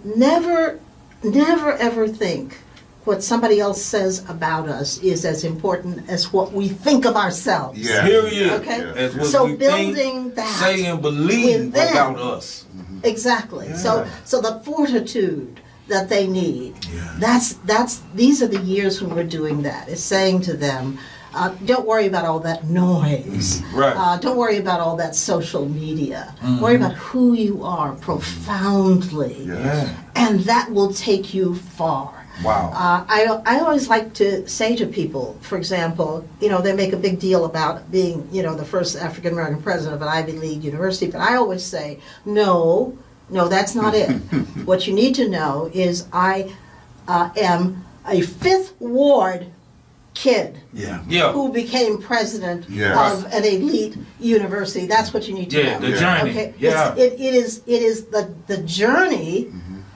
never ever think what somebody else says about us is as important as what we think of ourselves. Yeah. Period. Okay. As what So we building think, that say and believe within. about us. Exactly. Yeah. So the fortitude that they need. That's these are the years when we're doing that. It's saying to them, don't worry about all that noise. Right. Don't worry about all that social media. Worry about who you are profoundly, Yes. and that will take you far. Wow. I always like to say to people, for example, they make a big deal about being, the first African American president of an Ivy League university, but I always say, no, that's not it. What you need to know is I am a Fifth Ward kid Yeah. who became president Yes. of an elite university. That's what you need to Yeah, know. the journey. Okay, Yeah. it is the journey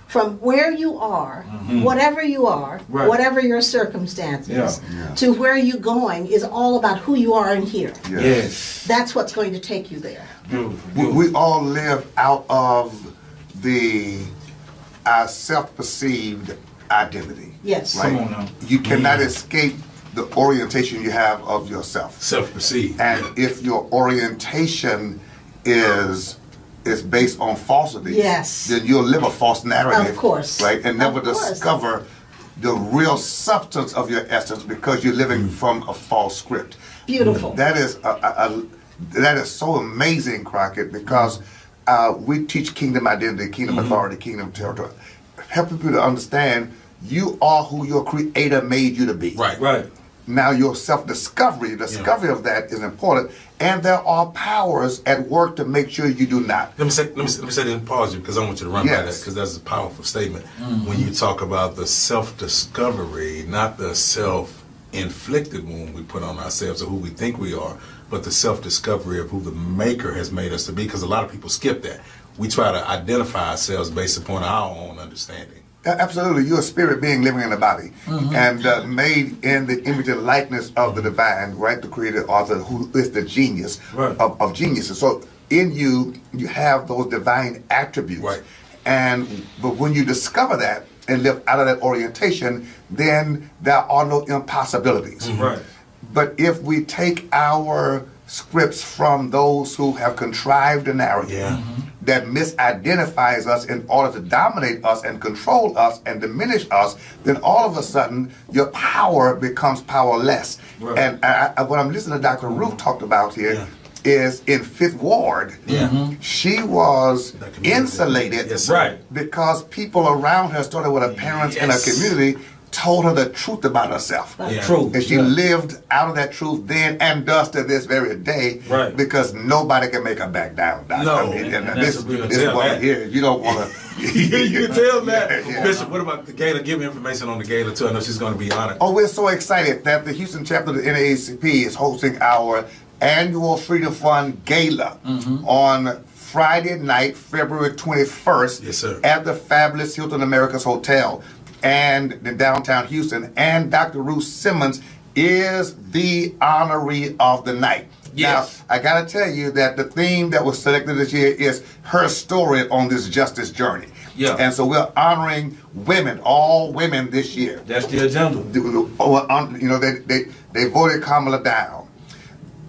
from where you are, whatever you are, Right. whatever your circumstances, Yeah. to where you're going is all about who you are in here. Yes. That's what's going to take you there. Beautiful. We all live out of our self-perceived identity. Yes. Right? Come on now. You cannot escape the orientation you have of yourself. Self-perceived. And if your orientation is based on falsity, Yes. then you'll live a false narrative. Of course. Right? And never Of course. discover the real substance of your essence because you're living from a false script. Beautiful. That is that is so amazing, Crockett, because we teach kingdom identity, kingdom authority, kingdom territory, helping people to understand you are who your Creator made you to be. Right. Right. Now your self-discovery, of that is important, and there are powers at work to make sure you do not. Let me say this and pause you because I want you to run by that Yes. because that's a powerful statement. When you talk about the self-discovery, not the self-inflicted wound we put on ourselves or who we think we are, but the self-discovery of who the Maker has made us to be, because a lot of people skip that. We try to identify ourselves based upon our own understanding. Absolutely, you're a spirit being living in a body, and made in the image and likeness of the divine, right? The creator author, who is the genius Right. of geniuses. So in you, you have those divine attributes. Right. But when you discover that and live out of that orientation, then there are no impossibilities. Right. But if we take our scripts from those who have contrived a narrative that misidentifies us in order to dominate us and control us and diminish us, then all of a sudden your power becomes powerless. Right. And what I'm listening to Dr. Ruth talked about here is in Fifth Ward, she was That community. insulated Yes, sir. Right. because people around her started with her parents and her Yes. community told her the truth about herself. That's Yeah. true. And she lived out of that truth then and does to this very day. Right. Because nobody can make her back down. Doc. No, I mean, and this that's a real this tell, woman man. here, you don't want to. You can tell that. Yeah. Bishop, what about the gala? Give me information on the gala too. I know she's going to be honored. Oh, we're so excited that the Houston chapter of the NAACP is hosting our annual Freedom Fund Gala on Friday night, February 21st, Yes, sir. at the fabulous Hilton Americas Hotel and in downtown Houston. And Dr. Ruth Simmons is the honoree of the night. Yes. Now, I got to tell you that the theme that was selected this year is her story on this justice journey. Yeah. And so we're honoring women, all women this year. That's the agenda. You know, they voted Kamala down.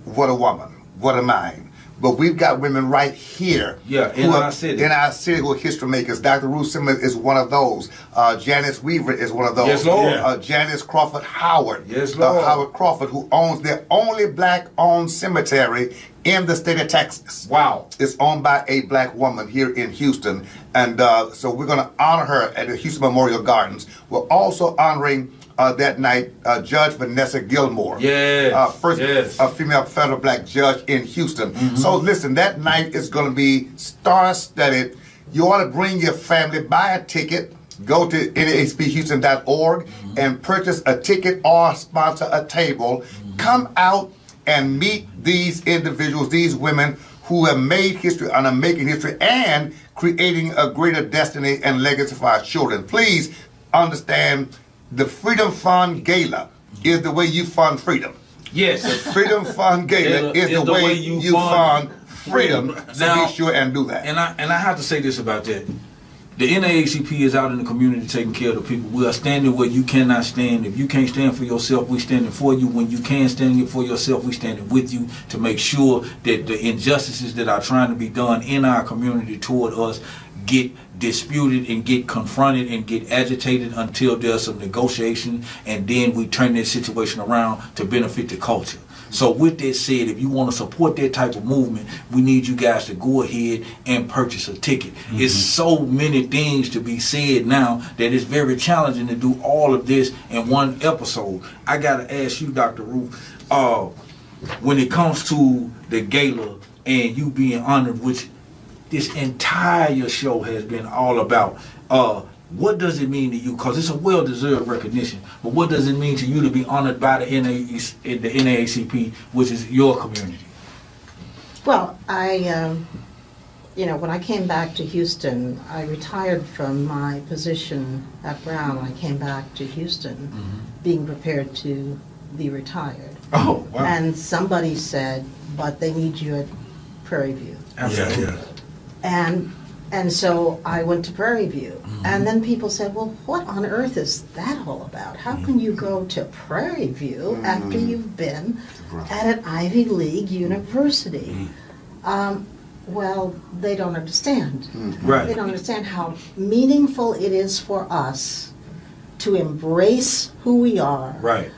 What a woman. What a mind. But we've got women right here. Yeah, in who are- our city. In our city who are history makers. Dr. Ruth Simmons is one of those. Janice Weaver is one of those. Yes, Lord. Janice Crawford Howard. Yes, Lord. Howard Crawford, who owns the only black-owned cemetery in the state of Texas. Wow. It's owned by a black woman here in Houston. And so we're going to honor her at the Houston Memorial Gardens. We're also honoring that night Judge Vanessa Gilmore. Yes, First yes. female federal black judge in Houston. So listen, that night is going to be star-studded. You ought to bring your family, buy a ticket. Go to NAACPHouston.org and purchase a ticket or sponsor a table. Come out and meet these individuals, these women who have made history and are making history and creating a greater destiny and legacy for our children. Please understand the Freedom Fund Gala is the way you fund freedom. Yes. The Freedom Fund Gala is the way you fund freedom. So Now- be sure and do that. And I have to say this about that. The NAACP is out in the community taking care of the people. We are standing where you cannot stand. If you can't stand for yourself, we're standing for you. When you can stand for yourself, we're standing with you to make sure that the injustices that are trying to be done in our community toward us get disputed and get confronted and get agitated until there's some negotiation, and then we turn this situation around to benefit the culture. So with that said, if you want to support that type of movement, we need you guys to go ahead and purchase a ticket. It's so many things to be said now that it's very challenging to do all of this in one episode. I got to ask you, Dr. Ruth, when it comes to the gala and you being honored, which this entire show has been all about, what does it mean to you? Because it's a well-deserved recognition. But what does it mean to you to be honored by the NAACP, which is your community? Well, when I came back to Houston, I retired from my position at Brown. I came back to Houston being prepared to be retired. Oh, wow. And somebody said, but they need you at Prairie View. Yeah. And so I went to Prairie View. And then people said, well, what on earth is that all about? How can you go to Prairie View after you've been at an Ivy League university? Well, they don't understand. Right. They don't understand how meaningful it is for us to embrace who we are Right.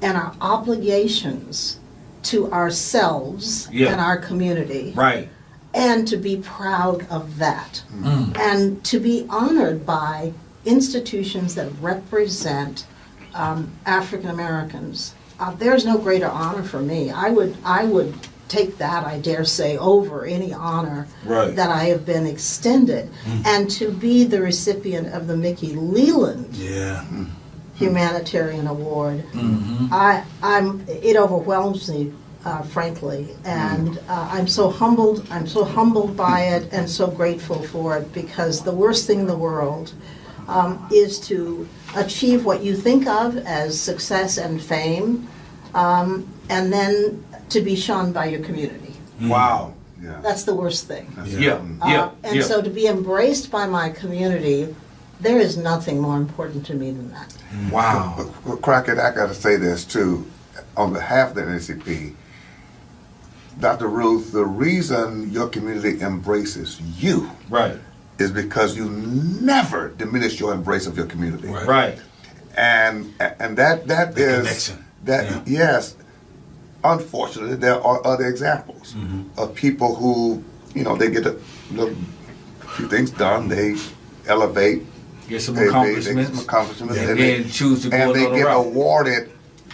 and our obligations to ourselves Yeah. and our community. Right. And to be proud of that. And to be honored by institutions that represent African Americans. There's no greater honor for me. I would take that, I dare say, over any honor Right. that I have been extended. And to be the recipient of the Mickey Leland Yeah. Humanitarian Award, it overwhelms me, frankly, and I'm so humbled. I'm so humbled by it, and so grateful for it, because the worst thing in the world is to achieve what you think of as success and fame, and then to be shunned by your community. Wow. Yeah. That's the worst thing. Yeah. Yeah. And so to be embraced by my community, there is nothing more important to me than that. Wow. Well, Crockett, I got to say this too. On behalf of the NAACP, Dr. Ruth, the reason your community embraces you Right. is because you never diminish your embrace of your community. Right. Right. And that The is connection. that yes. Unfortunately, there are other examples of people who, they get a few things done, they elevate, Get some They get accomplishments. some accomplishments, And then choose to go and they another get route. awarded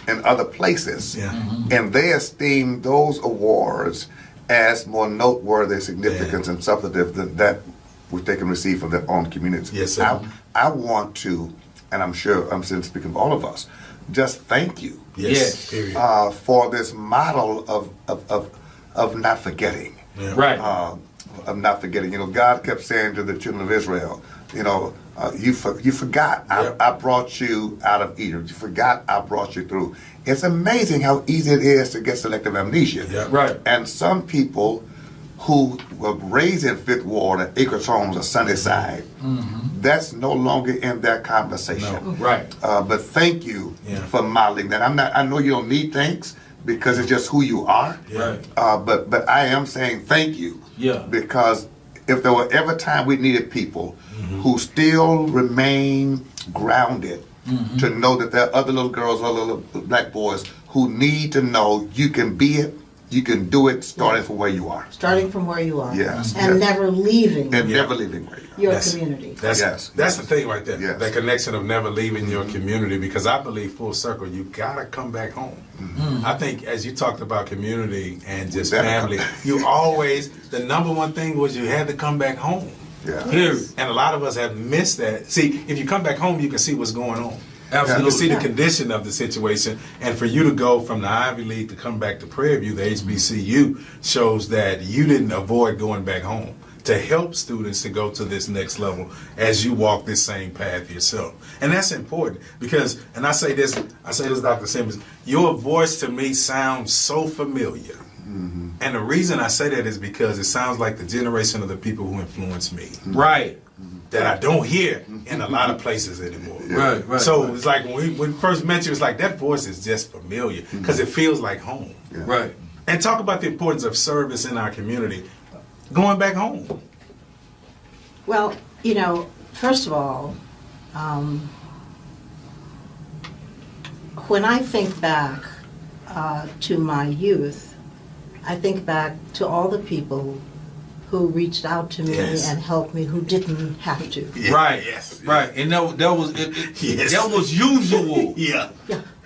in other places. Yeah. And they esteem those awards as more noteworthy, significant, and substantive than that which they can receive from their own communities. Yes, sir. I want to, and I'm sure I'm speaking of all of us, just thank you Yes. Period. for this model of not forgetting. Yeah. Right. Of not forgetting. You know, God kept saying to the children of Israel, you know, you forgot. Yep. I brought you out of Egypt. You forgot I brought you through. It's amazing how easy it is to get selective amnesia. Yeah. Right. And some people who were raised in Fifth Ward or Acres Homes or Sunnyside, that's no longer in their conversation. No. Right. But thank you Yeah. for modeling that. I know you don't need thanks because it's just who you are. Yeah. But I am saying thank you. Yeah. Because if there were ever time we needed people who still remain grounded to know that there are other little girls or little black boys who need to know you can be it, you can do it starting from where you are. Starting from where you are. Yes, And yes. never leaving And Yeah. never leaving where you are. your That's- community. That's Yes. that's the thing right there. Yes. That connection of never leaving your community, because I believe full circle, you gotta come back home. I think as you talked about community and just Better family, come you always the number one thing was you had to come back home. Yeah. Period. And a lot of us have missed that. See, if you come back home, you can see what's going on. You Absolutely. can see the condition of the situation, and for you to go from the Ivy League to come back to Prairie View, the HBCU, shows that you didn't avoid going back home to help students to go to this next level as you walk this same path yourself. And that's important because, and I say this, Dr. Simmons, your voice to me sounds so familiar. And the reason I say that is because it sounds like the generation of the people who influenced me Right. that I don't hear in a lot of places anymore. Right. Right. So it's like when we first met you, it's like that voice is just familiar because it feels like home. Right. And talk about the importance of service in our community, going back home. Well, you know, first of all, when I think back to my youth, I think back to all the people who reached out to me Yes. and helped me who didn't have to. Right. Yes. Right. And that was Yes. that was usual. Yeah.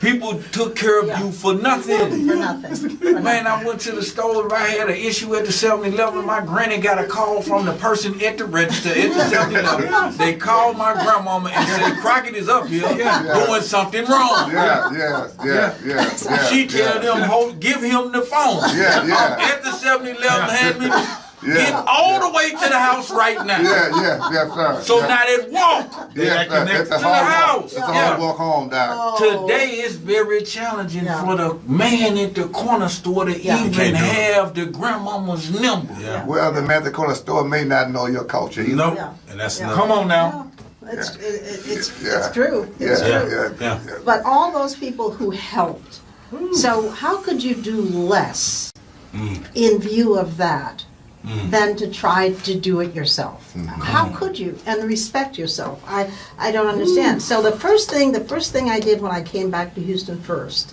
People took care of Yeah. you for nothing. For nothing. For Man, I nothing. went to the store. I had an issue at the 7-Eleven. My granny got a call from the person at the register at the 7-Eleven. They called my grandmama and said, Crockett is up here doing something wrong. She tell them, give him the phone. Yeah. At the 7-Eleven, hand me get all the way to the house right now. Sir. So now they walk. They connect It's a to the hard house. walk. It's a Yeah. hard walk home, Doc. Today is very challenging Yeah. for the man at the corner store to Yeah. even Can't do it. have the grandmama's number. Yeah. Well, the man at the corner store may not know your culture either. Nope. Yeah. And that's Yeah. enough. Come on now. It's Yeah. true. It's Yeah, true. Yeah. But all those people who helped. So how could you do less in view of that than to try to do it yourself? How could you? And respect yourself. I don't understand. So the first thing I did when I came back to Houston first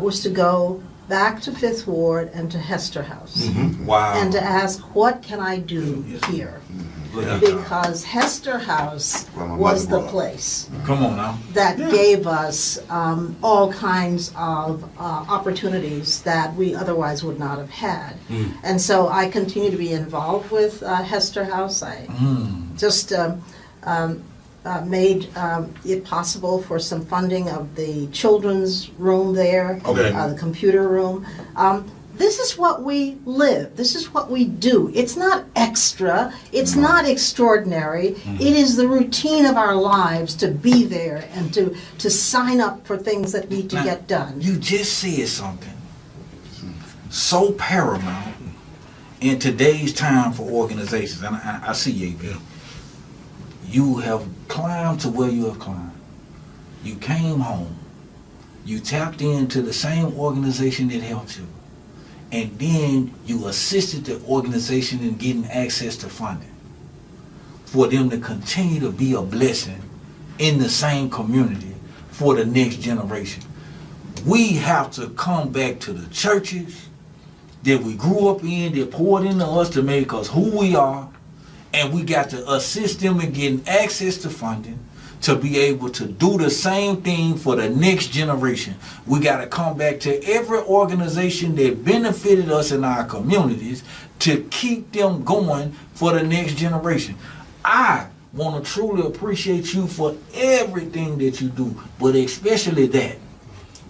was to go back to Fifth Ward and to Hester House Wow. and to ask, what can I do here? Look at Because Hester House Well, my was mother the brought. place Come on now. that gave us all kinds of opportunities that we otherwise would not have had. And so I continue to be involved with Hester House. I just made it possible for some funding of the children's room there, Okay. the computer room. This is what we live. This is what we do. It's not extra. It's not extraordinary. It is the routine of our lives to be there and to sign up for things that need to Now, get done. You just said something so paramount in today's time for organizations. And I see you. Bill. You have climbed to where you have climbed. You came home. You tapped into the same organization that helped you. And then you assisted the organization in getting access to funding for them to continue to be a blessing in the same community for the next generation. We have to come back to the churches that we grew up in, that poured into us to make us who we are, And we got to assist them in getting access to funding to be able to do the same thing for the next generation. We got to come back to every organization that benefited us in our communities to keep them going for the next generation. I want to truly appreciate you for everything that you do, but especially that.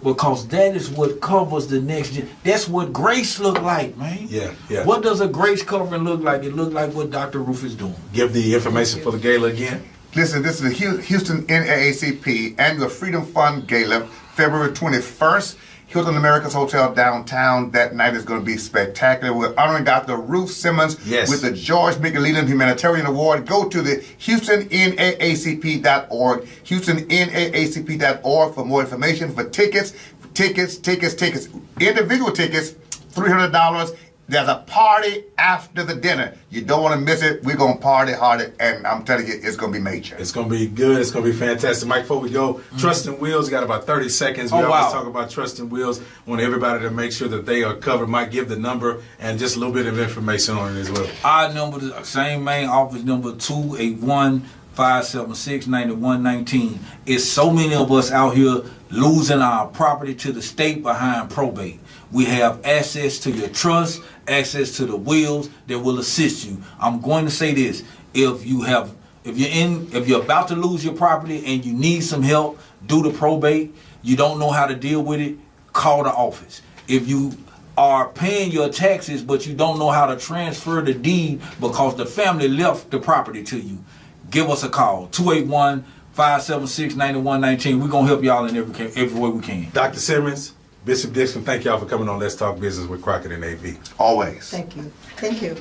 Because that is what covers the next gen. That's what grace look like, man. Yeah, yeah. What does a grace covering look like? It look like what Dr. Roof is doing. Give the information for the gala again. Listen, this is the Houston NAACP Annual Freedom Fund Gala, February 21st. Hilton Americas Hotel downtown. That night is going to be spectacular. We're honoring Dr. Ruth Simmons with the George McAleenan Humanitarian Award. Go to the HoustonNAACP.org, HoustonNAACP.org for more information, for tickets. Individual tickets, $300. There's a party after the dinner. You don't want to miss it. We're going to party hard, and I'm telling you, it's going to be major. It's going to be good. It's going to be fantastic. Mike, before we go, Trust and Wheels, got about 30 seconds. We always talk about Trust and Wheels. Want everybody to make sure that they are covered. Mike, give the number and just a little bit of information on it as well. Our number, the same main office number, 281-576-9119. It's so many of us out here losing our property to the state behind probate. We have access to your trust, access to the wills that will assist you. I'm going to say this: if you're about to lose your property and you need some help, do the probate. You don't know how to deal with it, call the office. If you are paying your taxes but you don't know how to transfer the deed because the family left the property to you, give us a call. 281-576-9119. We're going to help y'all in every way we can. Dr. Simmons, Bishop Dixon, thank y'all for coming on Let's Talk Business with Crockett and AV. Always. Thank you. Thank you.